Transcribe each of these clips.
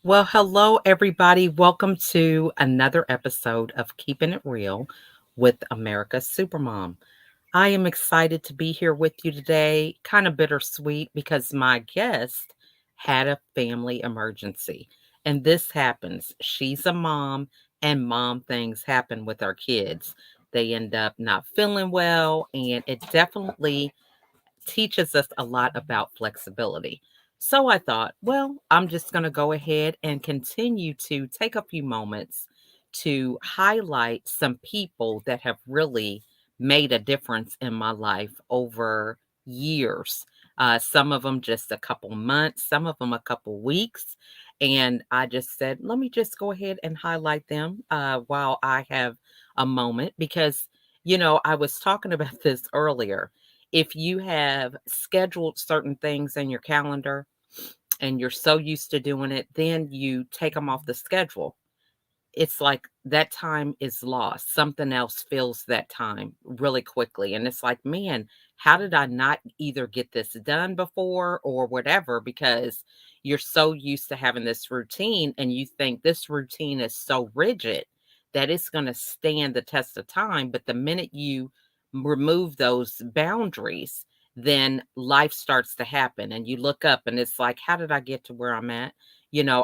Well, hello, everybody. Welcome to another episode of Keeping It Real with America's Supermom. I am excited to be here with you today, kind of bittersweet because my guest had a family emergency. And this happens. She's a mom, and mom things happen with our kids. They end up not feeling well, and it definitely teaches us a lot about flexibility. So I thought, well, I'm just going to go ahead and continue to take a few moments to highlight some people that have really made a difference in my life over years. Some of them just a couple months, some of them a couple weeks. And I just said, let me just go ahead and highlight them while I have a moment because, I was talking about this earlier. If you have scheduled certain things in your calendar and you're so used to doing it, then you take them off the schedule. It's like that time is lost. Something else fills that time really quickly. And it's like, man, how did I not either get this done before or whatever? Because you're so used to having this routine and you think this routine is so rigid that it's going to stand the test of time. But the minute you remove those boundaries, then life starts to happen. And you look up and it's like, how did I get to where I'm at?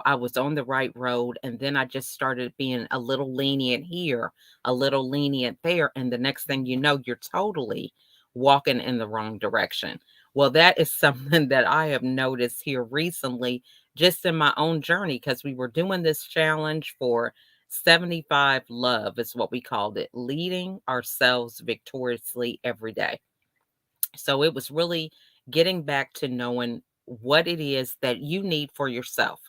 I was on the right road and then I just started being a little lenient here, a little lenient there. And the next thing you know, you're totally walking in the wrong direction. Well, that is something that I have noticed here recently, just in my own journey, because we were doing this challenge for 75 Love, is what we called it, leading ourselves victoriously every day. So it was really getting back to knowing what it is that you need for yourself.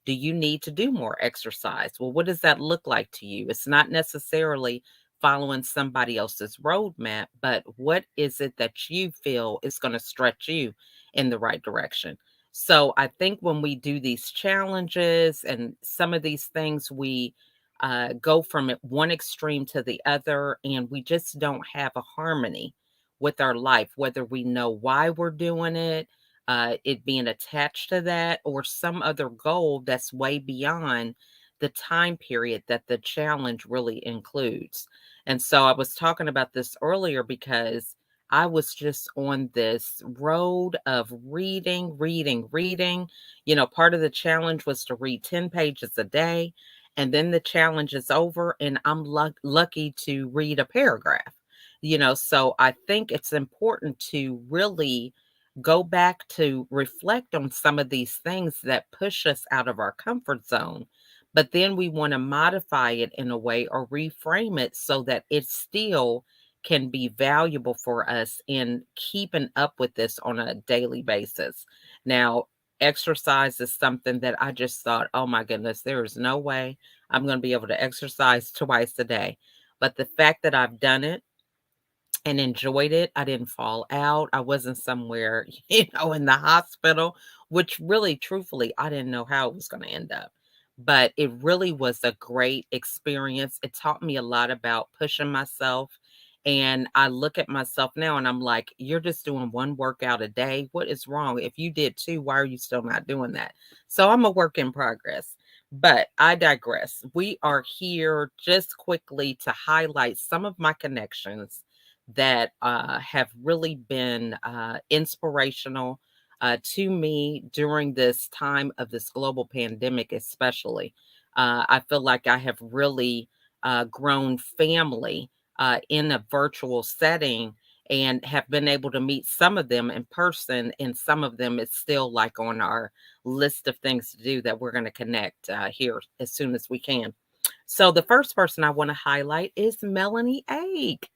Do you need to do more exercise? Well, what does that look like to you? It's not necessarily following somebody else's roadmap, but what is it that you feel is going to stretch you in the right direction? So I think when we do these challenges and some of these things, we go from one extreme to the other, and we just don't have a harmony with our life, whether we know why we're doing it, it being attached to that, or some other goal that's way beyond the time period that the challenge really includes. And so I was talking about this earlier because I was just on this road of reading, reading, reading. Part of the challenge was to read 10 pages a day. And then the challenge is over, and I'm lucky to read a paragraph. So I think it's important to really go back to reflect on some of these things that push us out of our comfort zone. But then we want to modify it in a way or reframe it so that it still can be valuable for us in keeping up with this on a daily basis. Now, exercise is something that I just thought, oh my goodness, there is no way I'm going to be able to exercise twice a day. But the fact that I've done it and enjoyed it. I didn't fall out. I wasn't somewhere, in the hospital, which really, truthfully, I didn't know how it was going to end up. But it really was a great experience. It taught me a lot about pushing myself. And I look at myself now and I'm like, you're just doing one workout a day. What is wrong? If you did two, why are you still not doing that? So I'm a work in progress. But I digress. We are here just quickly to highlight some of my connections that have really been inspirational to me during this time of this global pandemic, especially. I feel like I have really grown family in a virtual setting and have been able to meet some of them in person, and some of them it's still like on our list of things to do that we're going to connect here as soon as we can. So the first person I want to highlight is Melanie Egg.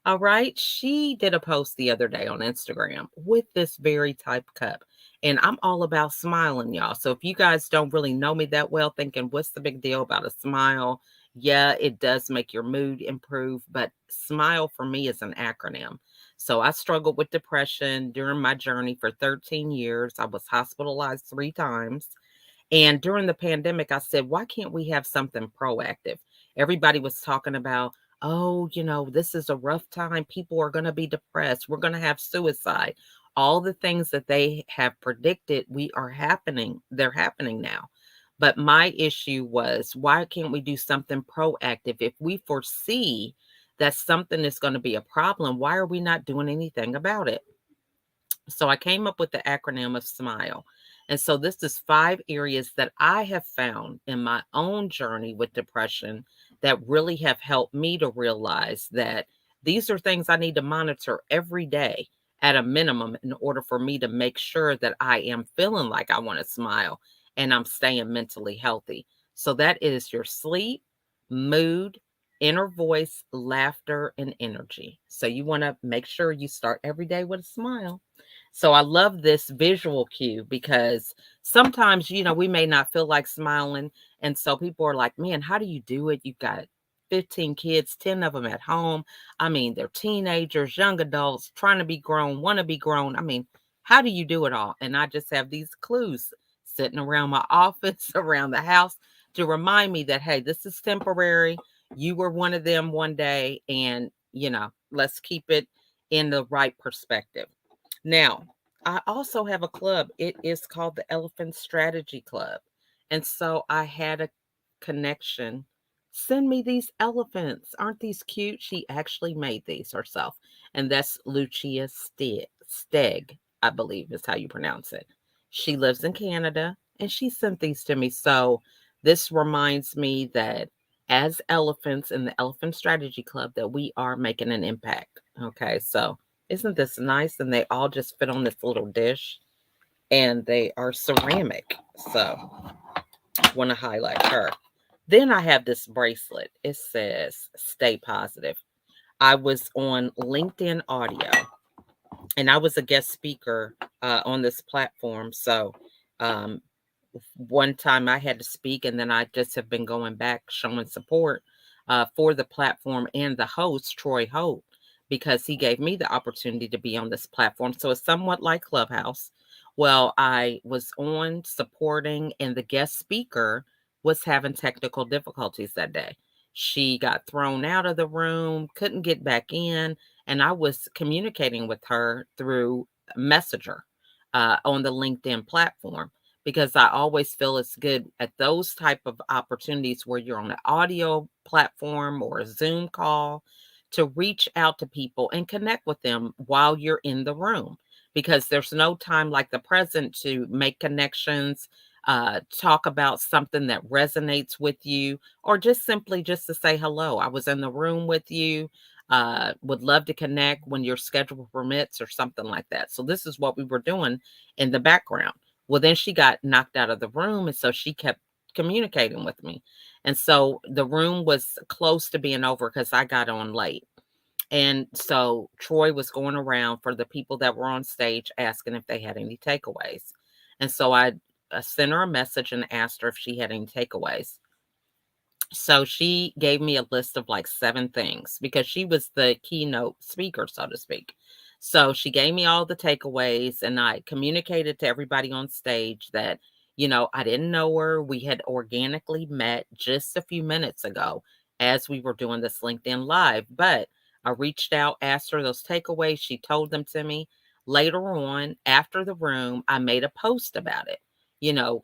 All right. She did a post the other day on Instagram with this very type cup. And I'm all about smiling, y'all. So if you guys don't really know me that well, thinking, what's the big deal about a smile? Yeah, it does make your mood improve, but smile for me is an acronym. So I struggled with depression during my journey for 13 years. I was hospitalized 3 times. And during the pandemic, I said, why can't we have something proactive? Everybody was talking about, oh, this is a rough time. People are going to be depressed. We're going to have suicide. All the things that they have predicted, they're happening now. But my issue was, why can't we do something proactive? If we foresee that something is going to be a problem, why are we not doing anything about it? So I came up with the acronym of SMILE. And so this is 5 areas that I have found in my own journey with depression that really have helped me to realize that these are things I need to monitor every day at a minimum in order for me to make sure that I am feeling like I want to smile and I'm staying mentally healthy. So that is your sleep, mood, inner voice, laughter, and energy. So you want to make sure you start every day with a smile. So I love this visual cue because sometimes, we may not feel like smiling. And so people are like, man, how do you do it? You've got 15 kids, 10 of them at home. I mean, they're teenagers, young adults, trying to be grown, want to be grown. I mean, how do you do it all? And I just have these clues sitting around my office, around the house to remind me that, hey, this is temporary. You were one of them one day. And, let's keep it in the right perspective. Now, I also have a club. It is called the Elephant Strategy Club. And so I had a connection send me these elephants. Aren't these cute? She actually made these herself. And that's Lucia Steg, I believe is how you pronounce it. She lives in Canada and she sent these to me. So this reminds me that as elephants in the Elephant Strategy Club that we are making an impact. Okay, so isn't this nice? And they all just fit on this little dish and they are ceramic. So want to highlight her. Then I have this bracelet. It says stay positive. I was on LinkedIn Audio and I was a guest speaker on this platform. So um, one time I had to speak, and then I just have been going back showing support for the platform and the host, Troy Holt, because he gave me the opportunity to be on this platform. So it's somewhat like Clubhouse. Well, I was on supporting, and the guest speaker was having technical difficulties that day. She got thrown out of the room, couldn't get back in, and I was communicating with her through Messenger on the LinkedIn platform because I always feel it's good at those type of opportunities where you're on an audio platform or a Zoom call to reach out to people and connect with them while you're in the room because there's no time like the present to make connections, talk about something that resonates with you, or just simply just to say hello. I was in the room with you. Would love to connect when your schedule permits or something like that. So this is what we were doing in the background. Well, then she got knocked out of the room, and so she kept communicating with me. And so the room was close to being over because I got on late. And so Troy was going around for the people that were on stage asking if they had any takeaways. And so I sent her a message and asked her if she had any takeaways. So she gave me a list of like 7 things because she was the keynote speaker, so to speak. So she gave me all the takeaways and I communicated to everybody on stage that, I didn't know her. We had organically met just a few minutes ago as we were doing this LinkedIn Live, but I reached out, asked her those takeaways. She told them to me. Later on, after the room, I made a post about it,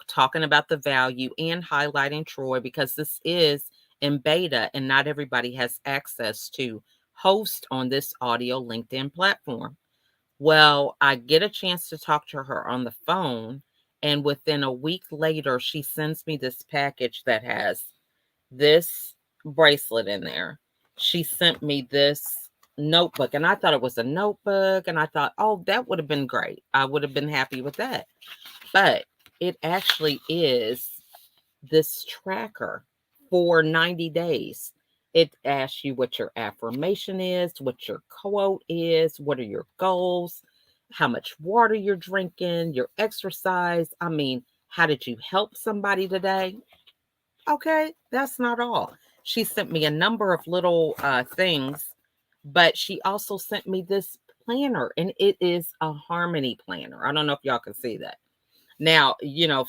talking about the value and highlighting Troy because this is in beta and not everybody has access to host on this audio LinkedIn platform. Well, I get a chance to talk to her on the phone, and within a week later, she sends me this package that has this bracelet in there. She sent me this notebook, and I thought it was a notebook, and I thought, oh, that would have been great. I would have been happy with that. But it actually is this tracker for 90 days. It asks you what your affirmation is, what your quote is, what are your goals, how much water you're drinking, your exercise. I mean, how did you help somebody today? Okay, that's not all. She sent me a number of little things, but she also sent me this planner, and it is a harmony planner. I don't know if y'all can see that. Now,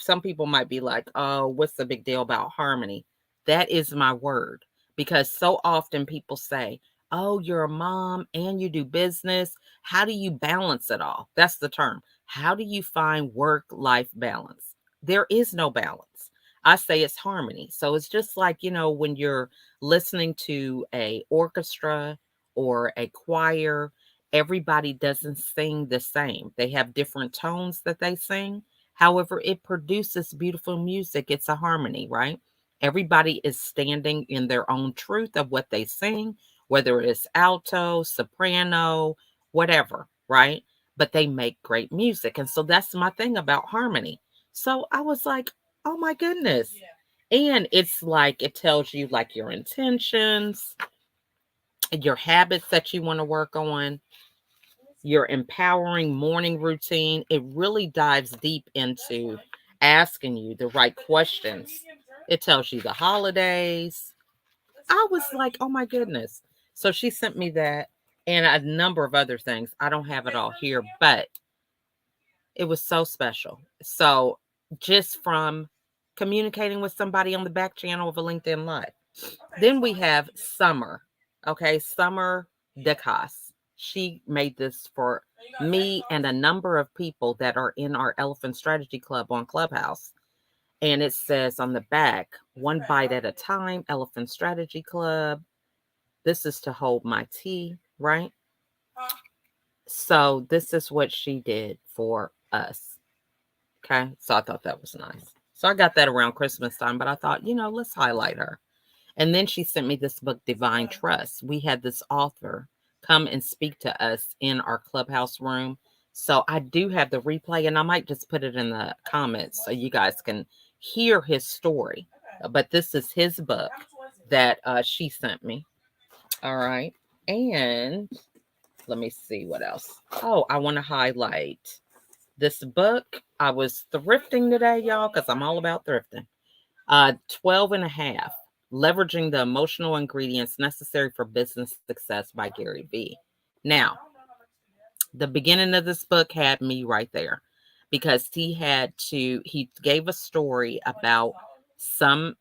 some people might be like, oh, what's the big deal about harmony? That is my word because so often people say, oh, you're a mom and you do business. How do you balance it all? That's the term. How do you find work life balance? There is no balance. I say it's harmony. So it's just like, when you're listening to a orchestra or a choir, everybody doesn't sing the same. They have different tones that they sing. However, it produces beautiful music. It's a harmony, right? Everybody is standing in their own truth of what they sing, whether it's alto, soprano, whatever, right? But they make great music. And so that's my thing about harmony. So I was like, oh my goodness. And it's like it tells you like your intentions, your habits that you want to work on, your empowering morning routine. It really dives deep into asking you the right questions. It tells you the holidays. I was like, oh my goodness. So she sent me that and a number of other things. I don't have it all here, but it was so special. So just from communicating with somebody on the back channel of a LinkedIn Live. Then we have Summer. Okay, Summer DeCos. She made this for me and a number of people that are in our Elephant Strategy Club on Clubhouse. And it says on the back, one bite at a time, Elephant Strategy Club. This is to hold my tea, right? So this is what she did for us. Okay. So I thought that was nice. So I got that around Christmas time, but I thought, let's highlight her. And then she sent me this book, Divine Trust. We had this author come and speak to us in our clubhouse room. So I do have the replay, and I might just put it in the comments so you guys can hear his story. But this is his book that she sent me. All right. And let me see what else. Oh, I want to highlight this book. I was thrifting today, y'all, because I'm all about thrifting. 12 and a half, leveraging the emotional ingredients necessary for business success by Gary Vee. Now, the beginning of this book had me right there because he gave a story about some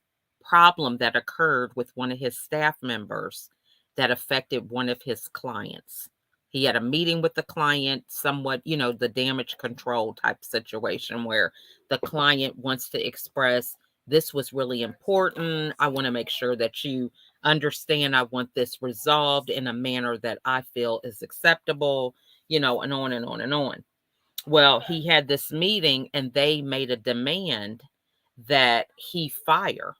problem that occurred with one of his staff members that affected one of his clients. He had a meeting with the client, somewhat, the damage control type situation where the client wants to express, this was really important. I want to make sure that you understand. I want this resolved in a manner that I feel is acceptable, and on and on and on. Well, he had this meeting and they made a demand that he fire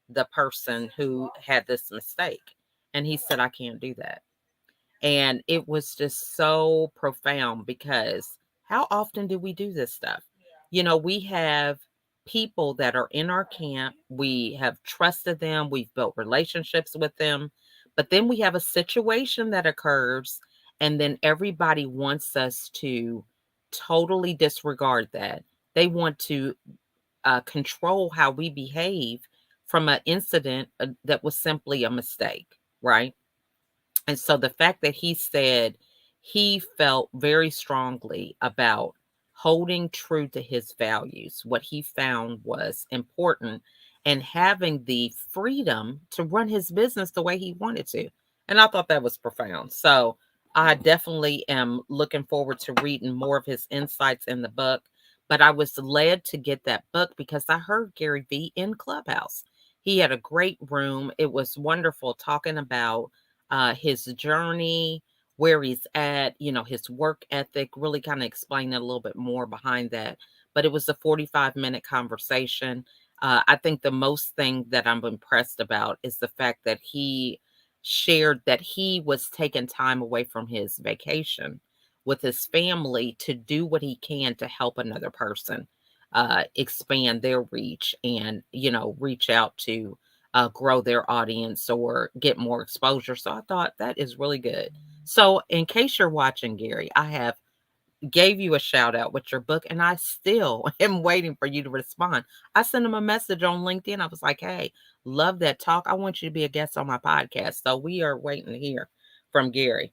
the person who had this mistake. And he said, I can't do that. And it was just so profound because how often do we do this stuff? We have people that are in our camp. We have trusted them. We've built relationships with them. But then we have a situation that occurs, and then everybody wants us to totally disregard that. They want to control how we behave from an incident that was simply a mistake, right? And so the fact that he said he felt very strongly about holding true to his values, what he found was important, and having the freedom to run his business the way he wanted to. And I thought that was profound. So I definitely am looking forward to reading more of his insights in the book. But I was led to get that book because I heard Gary Vee in Clubhouse. He had a great room. It was wonderful talking about his journey, where he's at, his work ethic, really kind of explain a little bit more behind that. But it was a 45-minute conversation. I think the most thing that I'm impressed about is the fact that he shared that he was taking time away from his vacation with his family to do what he can to help another person expand their reach and, reach out to grow their audience or get more exposure. So I thought that is really good. So in case you're watching, Gary, I have gave you a shout out with your book and I still am waiting for you to respond. I sent him a message on LinkedIn. I was like, hey, love that talk. I want you to be a guest on my podcast. So we are waiting to hear from Gary.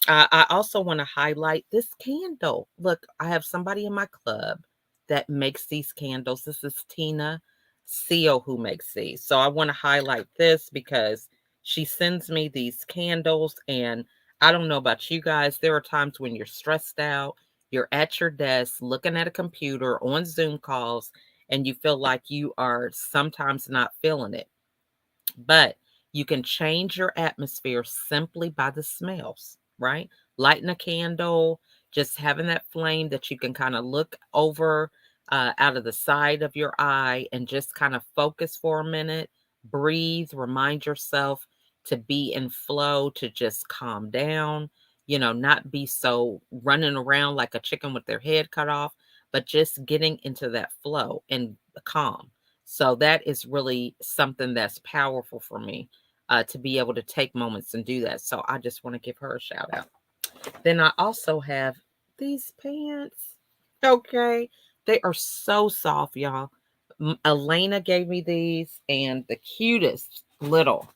I also want to highlight this candle. Look, I have somebody in my club that makes these candles. This is Tina Seal who makes these. So I want to highlight this because she sends me these candles. And I don't know about you guys. There are times when you're stressed out, you're at your desk looking at a computer on Zoom calls, and you feel like you are sometimes not feeling it. But you can change your atmosphere simply by the smells, right? Lighting a candle, just having that flame that you can kind of look over out of the side of your eye and just kind of focus for a minute, breathe, remind yourself to be in flow, to just calm down, not be so running around like a chicken with their head cut off, but just getting into that flow and calm. So that is really something that's powerful for me, to be able to take moments and do that. So I just want to give her a shout out. Then I also have these pants. Okay. They are so soft, y'all. Elena gave me these, and the cutest little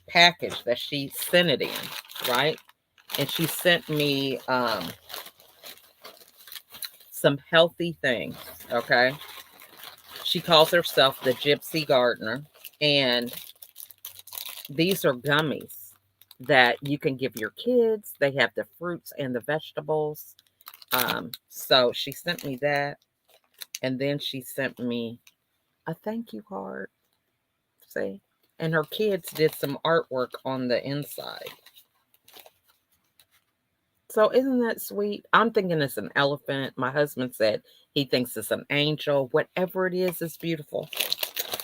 package that she sent it in, right? And she sent me some healthy things. Okay. She calls herself the Gypsy Gardener. And these are gummies that you can give your kids. They have the fruits and the vegetables. So she sent me that. And then she sent me a thank you card. See? And her kids did some artwork on the inside. So isn't that sweet? I'm thinking it's an elephant. My husband said he thinks it's an angel. Whatever it is beautiful.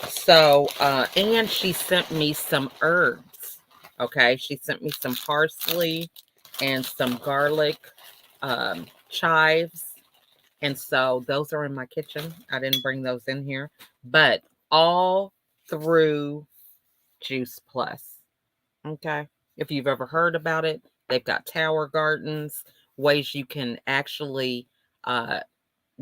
So, and she sent me some herbs. Okay. She sent me some parsley and some garlic, chives. And so those are in my kitchen. I didn't bring those in here, but all through Juice Plus. Okay. If you've ever heard about it, they've got tower gardens, ways you can actually uh,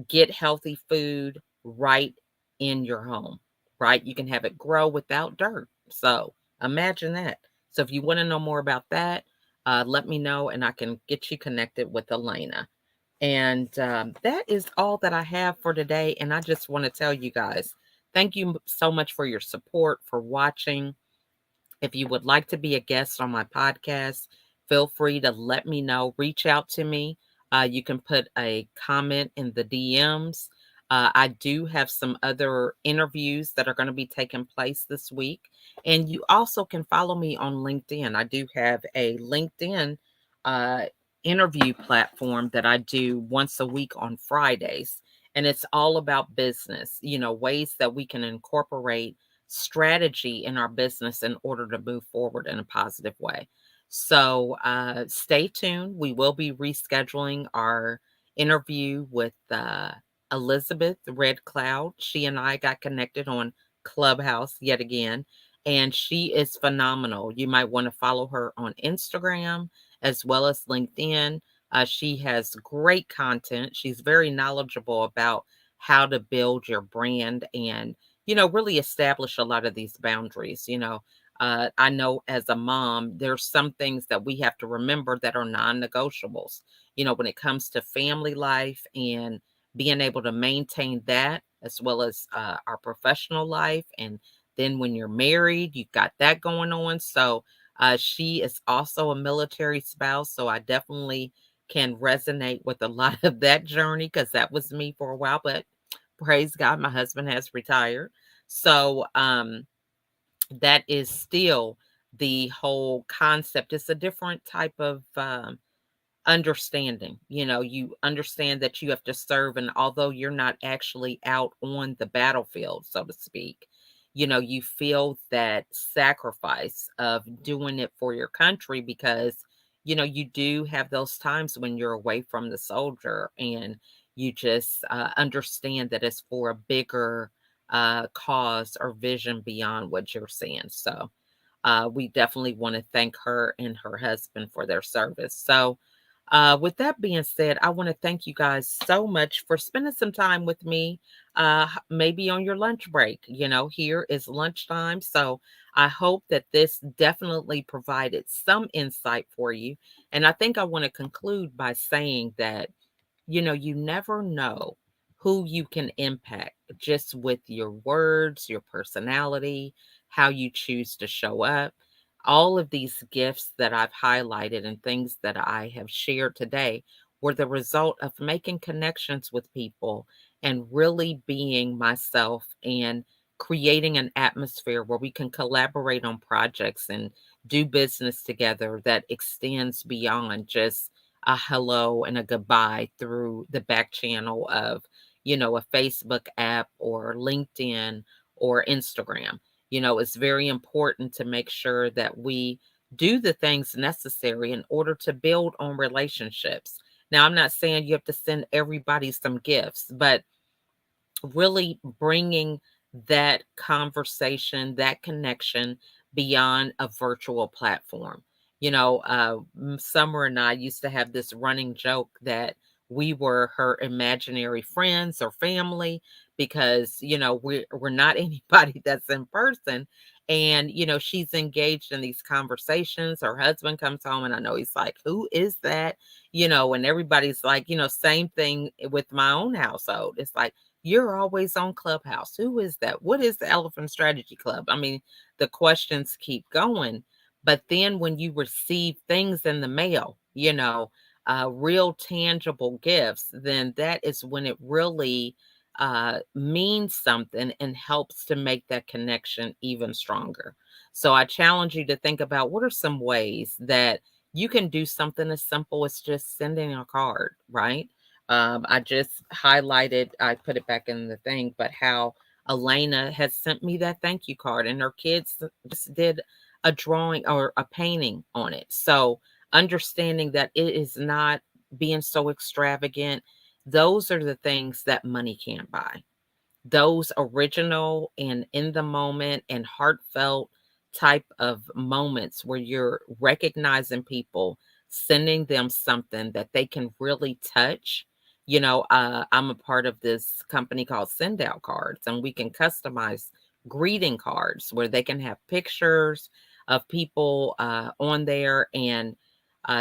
get healthy food right in your home, right? You can have it grow without dirt. So imagine that. So if you want to know more about that, let me know and I can get you connected with Elena. And that is all that I have for today. And I just want to tell you guys, thank you so much for your support, for watching. If you would like to be a guest on my podcast, feel free to let me know. Reach out to me. You can put a comment in the DMs. I do have some other interviews that are going to be taking place this week. And you also can follow me on LinkedIn. I do have a LinkedIn uh, interview platform that I do once a week on Fridays. And it's all about business, ways that we can incorporate strategy in our business in order to move forward in a positive way. So stay tuned. We will be rescheduling our interview with Elizabeth Red Cloud. She and I got connected on Clubhouse yet again, and she is phenomenal. You might want to follow her on Instagram as well as LinkedIn. She has great content. She's very knowledgeable about how to build your brand and really establish a lot of these boundaries. I know as a mom, there's some things that we have to remember that are non-negotiables, when it comes to family life and being able to maintain that as well as our professional life. And then when you're married, you've got that going on. So she is also a military spouse. So I definitely can resonate with a lot of that journey because that was me for a while. But praise God, my husband has retired. So that is still the whole concept. It's a different type of understanding. You understand that you have to serve, and although you're not actually out on the battlefield, so to speak, you feel that sacrifice of doing it for your country because you do have those times when you're away from the soldier and you just understand that it's for a bigger cause or vision beyond what you're seeing. So we definitely want to thank her and her husband for their service. So with that being said, I want to thank you guys so much for spending some time with me, maybe on your lunch break. Here is lunchtime. So I hope that this definitely provided some insight for you. And I think I want to conclude by saying that you never know who you can impact just with your words, your personality, how you choose to show up. All of these gifts that I've highlighted and things that I have shared today were the result of making connections with people and really being myself and creating an atmosphere where we can collaborate on projects and do business together that extends beyond just a hello and a goodbye through the back channel of, a Facebook app or LinkedIn or Instagram. It's very important to make sure that we do the things necessary in order to build on relationships. Now, I'm not saying you have to send everybody some gifts, but really bringing that conversation, that connection beyond a virtual platform. Summer and I used to have this running joke that we were her imaginary friends or family because, we're not anybody that's in person. And, she's engaged in these conversations. Her husband comes home and I know he's like, who is that? And everybody's like, same thing with my own household. It's like, you're always on Clubhouse. Who is that? What is the Elephant Strategy Club? I mean, the questions keep going. But then when you receive things in the mail, real tangible gifts, then that is when it really means something and helps to make that connection even stronger. So I challenge you to think about what are some ways that you can do something as simple as just sending a card, right? I just highlighted, I put it back in the thing, but how Elena has sent me that thank you card and her kids just did a drawing or a painting on it. So understanding that it is not being so extravagant, those are the things that money can't buy. Those original and in the moment and heartfelt type of moments where you're recognizing people, sending them something that they can really touch. I'm a part of this company called Send Out Cards, and we can customize greeting cards where they can have pictures of people on there. And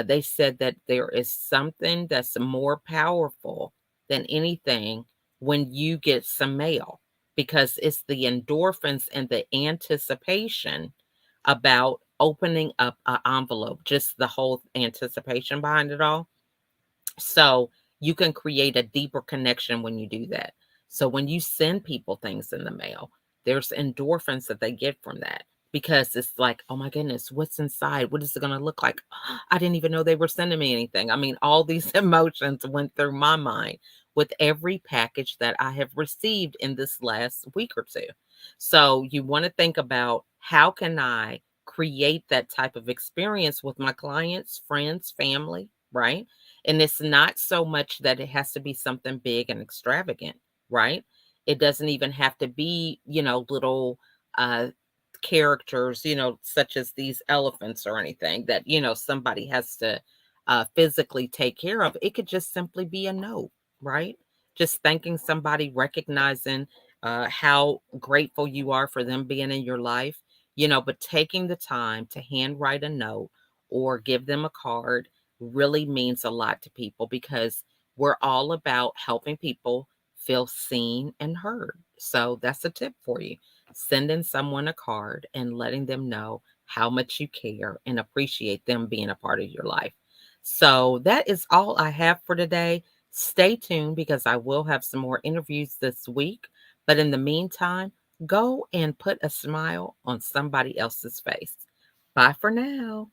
they said that there is something that's more powerful than anything when you get some mail because it's the endorphins and the anticipation about opening up an envelope, just the whole anticipation behind it all. So you can create a deeper connection when you do that. So when you send people things in the mail, there's endorphins that they get from that because it's like, oh my goodness, what's inside? What is it going to look like? I didn't even know they were sending me anything. I mean, all these emotions went through my mind with every package that I have received in this last week or two. So you want to think about how can I create that type of experience with my clients, friends, family, right? And it's not so much that it has to be something big and extravagant, right? It doesn't even have to be, little uh characters, such as these elephants or anything that, somebody has to physically take care of. It could just simply be a note, right? Just thanking somebody, recognizing how grateful you are for them being in your life, but taking the time to handwrite a note or give them a card really means a lot to people because we're all about helping people feel seen and heard. So that's a tip for you. Sending someone a card and letting them know how much you care and appreciate them being a part of your life. So that is all I have for today. Stay tuned because I will have some more interviews this week. But in the meantime, go and put a smile on somebody else's face. Bye for now.